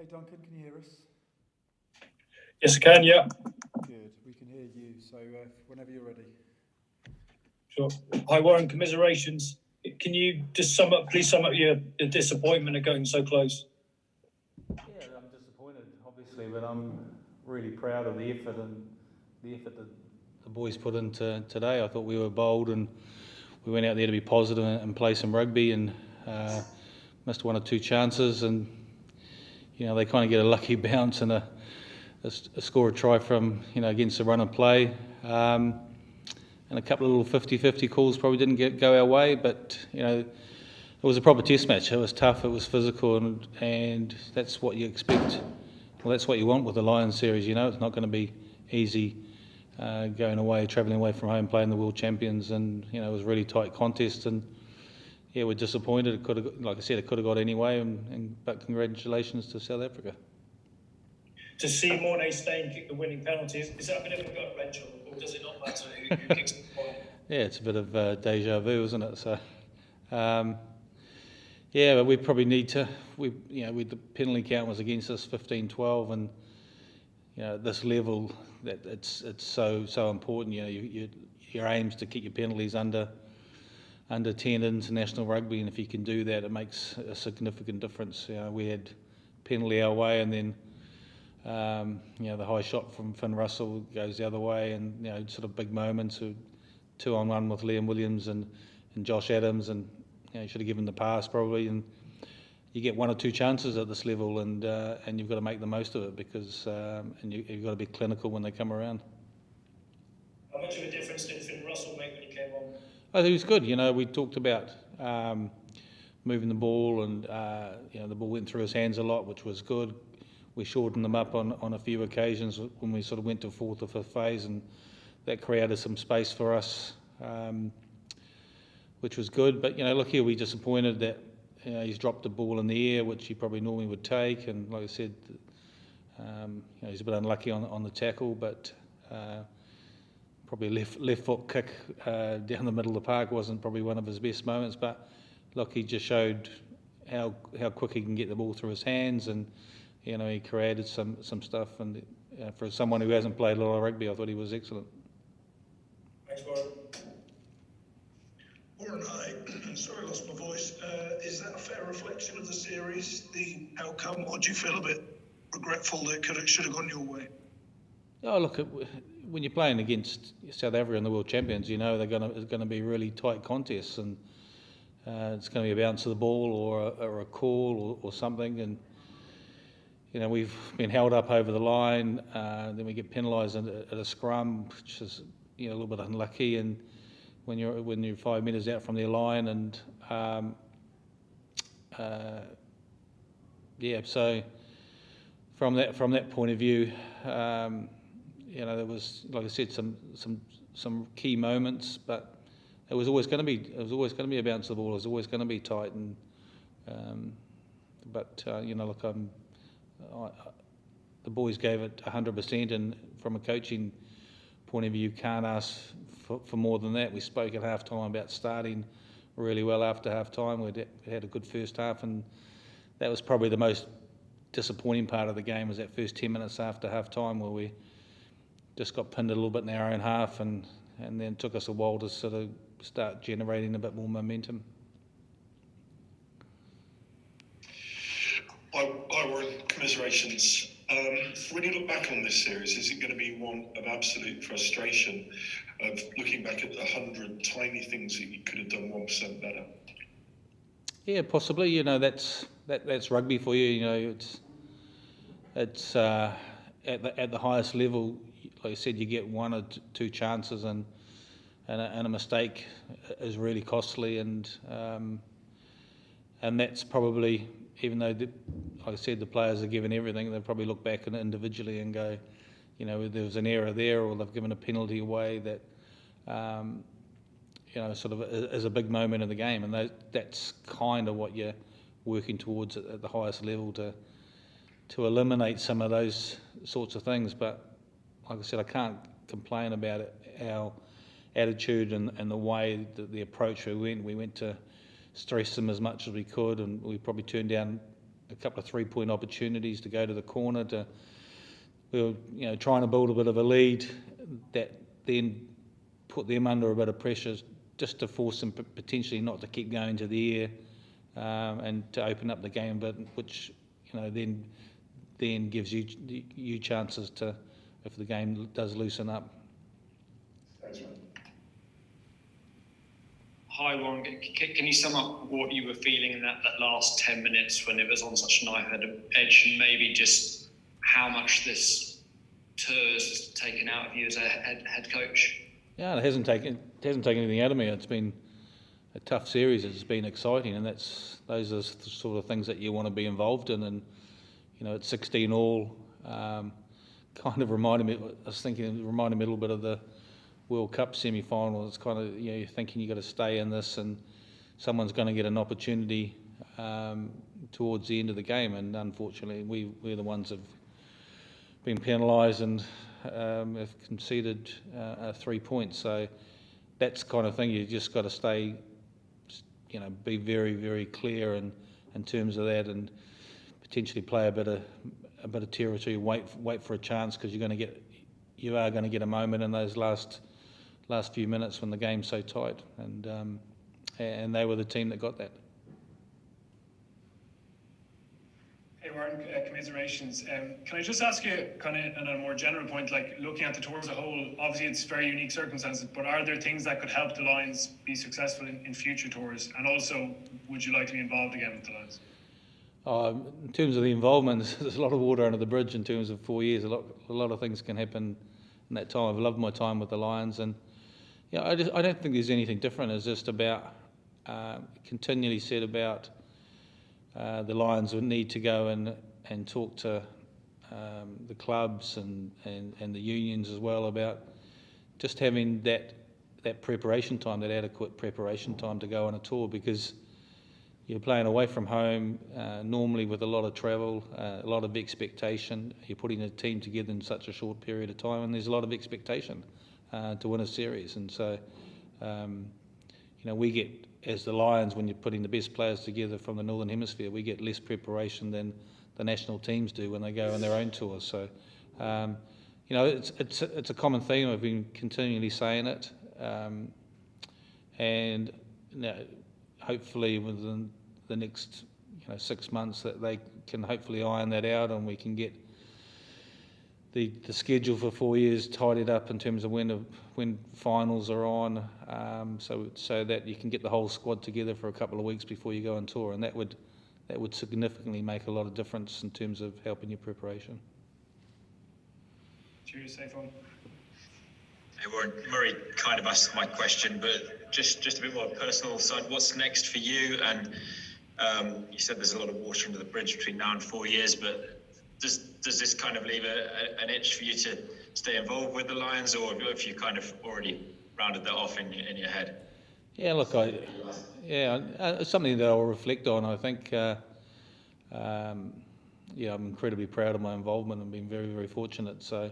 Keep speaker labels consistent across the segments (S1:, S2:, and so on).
S1: Hey Duncan, can you hear us?
S2: Yes, I can, yeah.
S1: Good, we can hear you, so whenever you're ready.
S2: Sure. Hi, Warren, commiserations. Can you just please sum up your disappointment of going so close?
S3: Yeah, I'm disappointed, obviously, but I'm really proud of the effort that the boys put into today. I thought we were bold and we went out there to be positive and play some rugby, and missed one or two chances, and they kind of get a lucky bounce and a score a try from against the run of play, and a couple of little 50-50 calls probably didn't go our way, but it was a proper test match. It was tough, it was physical, and that's what you expect. Well, that's what you want with the Lions series. It's not going to be easy going away, travelling away from home, playing the world champions, and it was a really tight contest, and yeah, we're disappointed. It could have, like I said, it could have got anyway, but congratulations to South Africa.
S2: To see Mornay Steyn kick the winning penalty, is that a bit of a gut wrench, or does it not matter who kicks the point?
S3: Yeah, it's a bit of deja vu, isn't it? So, yeah, but we probably need to. The penalty count was against us 15-12, and at this level, that it's so important. Your aim's to keep your penalties under 10 international rugby, and if you can do that, it makes a significant difference. We had penalty our way, and then the high shot from Finn Russell goes the other way, and sort of big moments of 2-on-1 with Liam Williams and Josh Adams, and you should have given the pass probably, and you get one or two chances at this level, and you've got to make the most of it, because and you've got to be clinical when they come around.
S2: How much of a difference did Finn Russell make when he came on?
S3: I think it was good. We talked about moving the ball, and the ball went through his hands a lot, which was good. We shortened them up on a few occasions when we sort of went to fourth or fifth phase, and that created some space for us, which was good. But look here, we disappointed that he's dropped the ball in the air, which he probably normally would take, and like I said, he's a bit unlucky on the tackle, but probably left foot kick down the middle of the park wasn't probably one of his best moments. But look, he just showed how quick he can get the ball through his hands, and he created some stuff, and for someone who hasn't played a lot of rugby, I thought he was excellent.
S2: Thanks, Warren.
S4: Warren, sorry I lost my voice. Is that a fair reflection of the series, the outcome, or do you feel a bit regretful that it should have gone your way?
S3: Oh, look, when you're playing against South Africa and the world champions, it's going to be really tight contests, and it's going to be a bounce of the ball or a call or something, and we've been held up over the line, then we get penalised at a scrum, which is a little bit unlucky, and when you're 5 metres out from their line, and so from that point of view, there was, like I said, some key moments, but it was always going to be a bounce of the ball. It was always going to be tight, and look, the boys gave it 100%, and from a coaching point of view, you can't ask for more than that. We spoke at half time about starting really well after half time. We had a good first half, and that was probably the most disappointing part of the game, was that first 10 minutes after half time, where we just got pinned a little bit in our own half, and then it took us a while to sort of start generating a bit more momentum.
S4: Hi Warren, commiserations. When you look back on this series, is it going to be one of absolute frustration of looking back at 100 tiny things that you could have done 1% better?
S3: Yeah, possibly. That's rugby for you. It's at the highest level. Like I said, you get one or two chances, and a mistake is really costly, and that's probably, even though, like I said, the players are given everything, they'll probably look back individually and go, there was an error there, or they've given a penalty away that, sort of is a big moment in the game, and that's kind of what you're working towards at the highest level, to eliminate some of those sorts of things. But like I said, I can't complain about our attitude and the way that the approach we went to stress them as much as we could, and we probably turned down a couple of 3-point opportunities to go to the corner. We were trying to build a bit of a lead that then put them under a bit of pressure, just to force them potentially not to keep going to the air and to open up the game a bit, which then gives you chances to, if the game does loosen up.
S4: Thanks, man.
S5: Hi Warren, can you sum up what you were feeling in that last 10 minutes when it was on such a knife edge, and maybe just how much this tour has taken out of you as a head coach?
S3: Yeah, it hasn't taken anything out of me. It's been a tough series. It's been exciting, and those are the sort of things that you want to be involved in. And at 16 all, kind of reminded me. I was thinking it reminded me a little bit of the World Cup semi-final. It's kind of you're thinking you've got to stay in this, and someone's going to get an opportunity towards the end of the game. And unfortunately, we're the ones that have been penalised and have conceded 3 points. So that's the kind of thing you just got to stay, be very, very clear in terms of that, and potentially play a bit of territory. Wait for a chance, because you are going to get a moment in those last few minutes when the game's so tight, and they were the team that got that.
S6: Hey Warren, commiserations. Can I just ask you, kind of on a more general point, like looking at the tour as a whole, obviously it's very unique circumstances, but are there things that could help the Lions be successful in future tours? And also, would you like to be involved again with the Lions?
S3: In terms of the involvement, there's a lot of water under the bridge in terms of 4 years. A lot of things can happen in that time. I've loved my time with the Lions, and I don't think there's anything different. It's just about continually said about the Lions would need to go and talk to the clubs and the unions as well about just having that preparation time, that adequate preparation time to go on a tour, because you're playing away from home, normally with a lot of travel, a lot of expectation. You're putting a team together in such a short period of time, and there's a lot of expectation to win a series. And so, we get, as the Lions, when you're putting the best players together from the Northern Hemisphere, we get less preparation than the national teams do when they go on their own tours. So, it's a common theme. I've been continually saying it, and hopefully within the next 6 months that they can hopefully iron that out, and we can get the schedule for 4 years tidied up in terms of when finals are on, so that you can get the whole squad together for a couple of weeks before you go on tour, and that would significantly make a lot of difference in terms of helping your preparation.
S6: Cheers, safe on.
S7: Hey Warren, Murray kind of asked my question, but just a bit more personal side. What's next for you? And you said there's a lot of water under the bridge between now and 4 years, but does this kind of leave an itch for you to stay involved with the Lions, or have you kind of already rounded that off in your head?
S3: Yeah, look, it's something that I'll reflect on. I think, I'm incredibly proud of my involvement and been very, very fortunate. So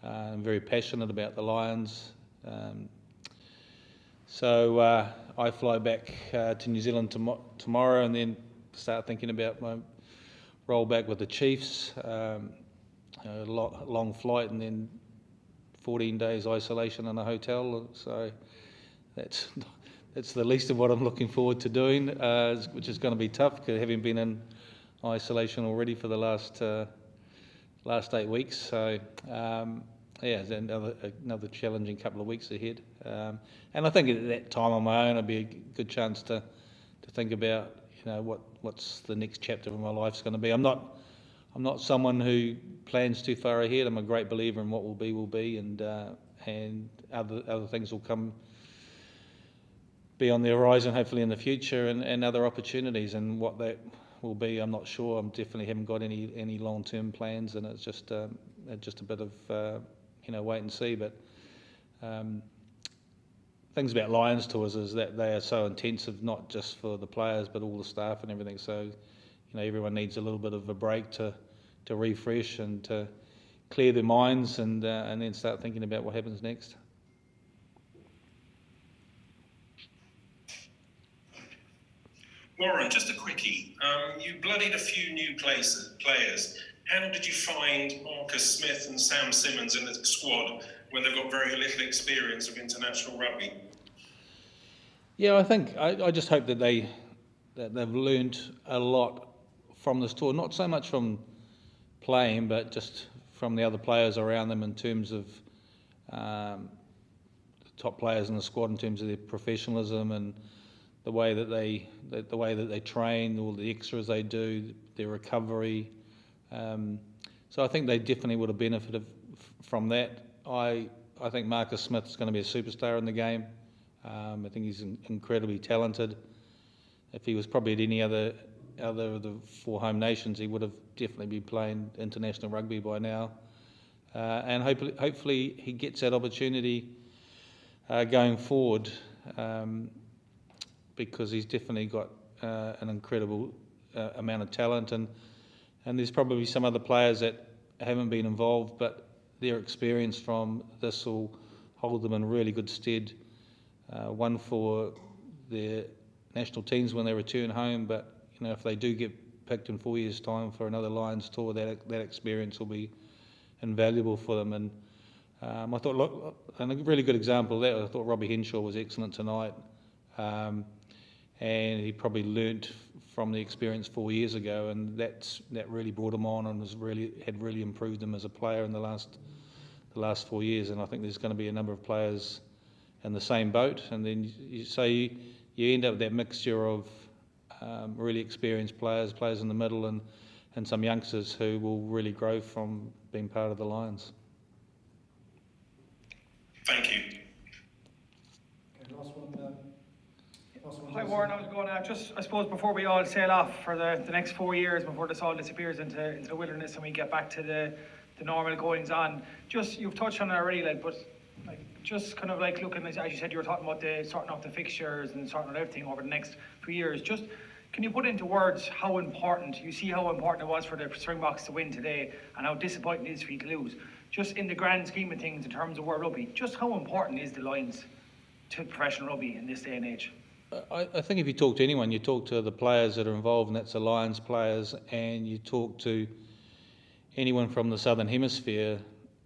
S3: I'm very passionate about the Lions. So I fly back to New Zealand tomorrow, and then start thinking about my roll back with the Chiefs. A long flight, and then 14 days isolation in a hotel. So that's the least of what I'm looking forward to doing, which is going to be tough, because having been in isolation already for the last 8 weeks. So it's another challenging couple of weeks ahead. And I think at that time on my own, it'd be a good chance to think about what's the next chapter of my life's going to be. I'm not someone who plans too far ahead. I'm a great believer in what will be, and other things will be on the horizon, hopefully in the future, and other opportunities, and what that will be, I'm not sure. I definitely haven't got any long-term plans, and it's just a bit of wait and see. But things about Lions tours is that they are so intensive, not just for the players but all the staff and everything. So everyone needs a little bit of a break to refresh and to clear their minds, and then start thinking about what happens next.
S4: Warren, just a quickie. You bloodied a few new players. How did you find Marcus Smith and Sam Simmons in the squad when they've got very little experience of international rugby?
S3: Yeah, I just hope that they've learned a lot from this tour. Not so much from playing, but just from the other players around them in terms of the top players in the squad, in terms of their professionalism and the way that they train, all the extras they do, their recovery. So I think they definitely would have benefited from that. I think Marcus Smith is going to be a superstar in the game. I think he's incredibly talented. If he was probably at any other of the four home nations, he would have definitely been playing international rugby by now. And hopefully he gets that opportunity going forward, because he's definitely got an incredible amount of talent, and there's probably some other players that haven't been involved, but their experience from this will hold them in really good stead. One for their national teams when they return home, but if they do get picked in 4 years' time for another Lions tour, that experience will be invaluable for them. And I thought, and a really good example of that, I thought Robbie Henshaw was excellent tonight, and he probably learnt from the experience 4 years ago, and that really brought him on and had really improved him as a player in the last 4 years. And I think there's going to be a number of players in the same boat, and then you end up with that mixture of really experienced players in the middle, and some youngsters who will really grow from being part of the Lions.
S4: Thank you.
S1: Okay, last one.
S8: Hi Warren, I was going just, I suppose, before we all sail off for the next 4 years, before this all disappears into the wilderness and we get back to the normal goings on. Just, you've touched on it already, but just kind of looking, as you said, you were talking about sorting out the fixtures and sorting out everything over the next few years. Just, can you put into words how important, you see how important it was for the Springboks to win today and how disappointing it is for you to lose? Just in the grand scheme of things, in terms of World Rugby, just how important is the Lions to professional rugby in this day and age?
S3: I think if you talk to anyone, you talk to the players that are involved, and that's the Lions players, and you talk to anyone from the Southern Hemisphere.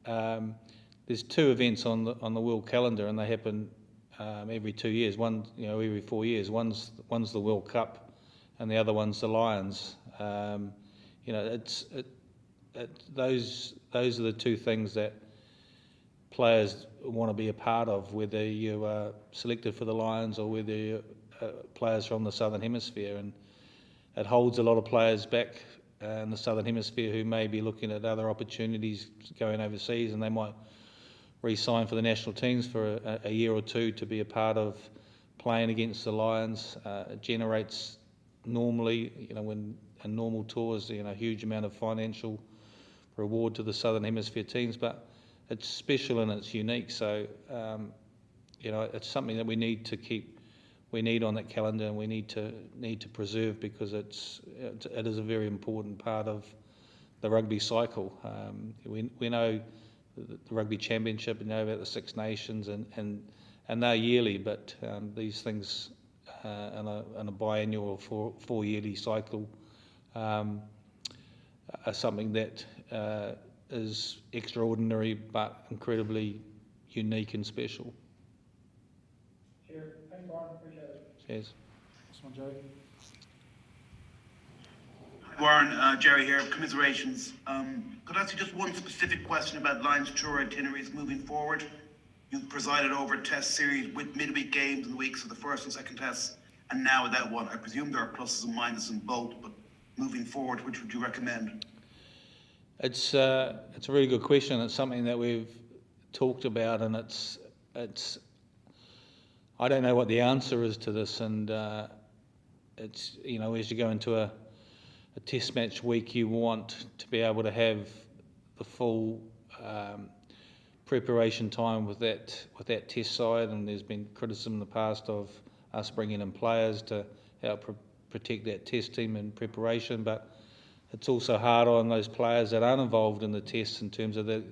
S3: There's two events on the world calendar, and they happen every 2 years. One, every 4 years. One's the World Cup, and the other one's the Lions. Those are the two things that players want to be a part of, whether you are selected for the Lions or whether you're players from the Southern Hemisphere. And it holds a lot of players back in the Southern Hemisphere who may be looking at other opportunities going overseas, and they might re-sign for the national teams for a year or two to be a part of playing against the Lions. It generates normally, when in normal tours, a huge amount of financial reward to the Southern Hemisphere teams, but it's special and it's unique. So, it's something that we need to keep. We need on that calendar, and we need to preserve, because it is a very important part of the rugby cycle. We know the Rugby Championship, we know about the Six Nations, and they're yearly, but these things in a biannual 4 yearly cycle are something that is extraordinary but incredibly unique and special.
S8: Cheers. Thanks, Warren. Appreciate it.
S3: Cheers.
S1: Last one, Joe.
S9: Warren, Jerry here. Commiserations. Could I ask you just one specific question about Lions tour itineraries moving forward? You've presided over a test series with midweek games in the weeks of the first and second tests, and now with that one, I presume there are pluses and minuses in both, but moving forward, which would you recommend?
S3: It's a really good question. It's something that we've talked about, and it's I don't know what the answer is to this, and it's as you go into a test match week, you want to be able to have the full preparation time with that test side, and there's been criticism in the past of us bringing in players to help protect that test team in preparation, but it's also hard on those players that aren't involved in the tests, in terms of that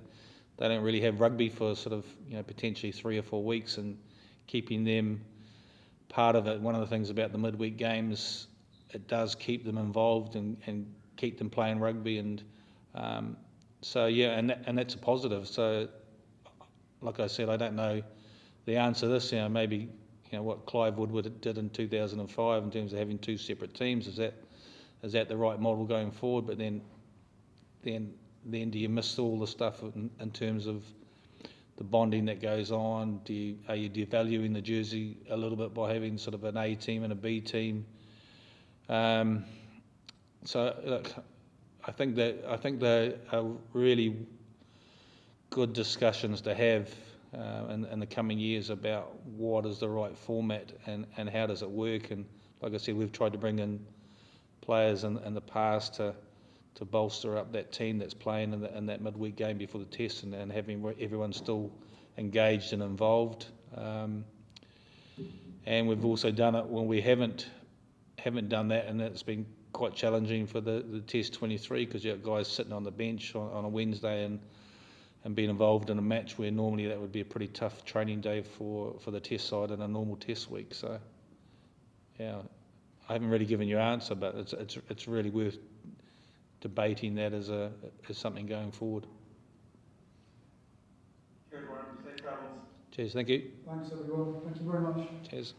S3: they don't really have rugby for sort of potentially 3 or 4 weeks, and keeping them part of it. One of the things about the midweek games it does keep them involved and keep them playing rugby, and so yeah, and that's a positive. So like I said, I don't know the answer to this. Maybe what Clive Woodward did in 2005 in terms of having two separate teams, is that the right model going forward? But then do you miss all the stuff in terms of the bonding that goes on? Are you devaluing the jersey a little bit by having sort of an A team and a B team? So look, I think there are really good discussions to have in the coming years about what is the right format and how does it work. And like I said, we've tried to bring in players in the past to bolster up that team that's playing in that midweek game before the test, and having everyone still engaged and involved. And we've also done it when we haven't done that, and it's been quite challenging for the Test 23, because you've got guys sitting on the bench on a Wednesday and being involved in a match where normally that would be a pretty tough training day for the test side in a normal test week. So yeah, I haven't really given you an answer, but it's really worth debating that as something going forward.
S1: Cheers, Warren. Safe travels.
S3: Cheers, thank you.
S1: Thanks, everyone. Thank you very much.
S3: Cheers.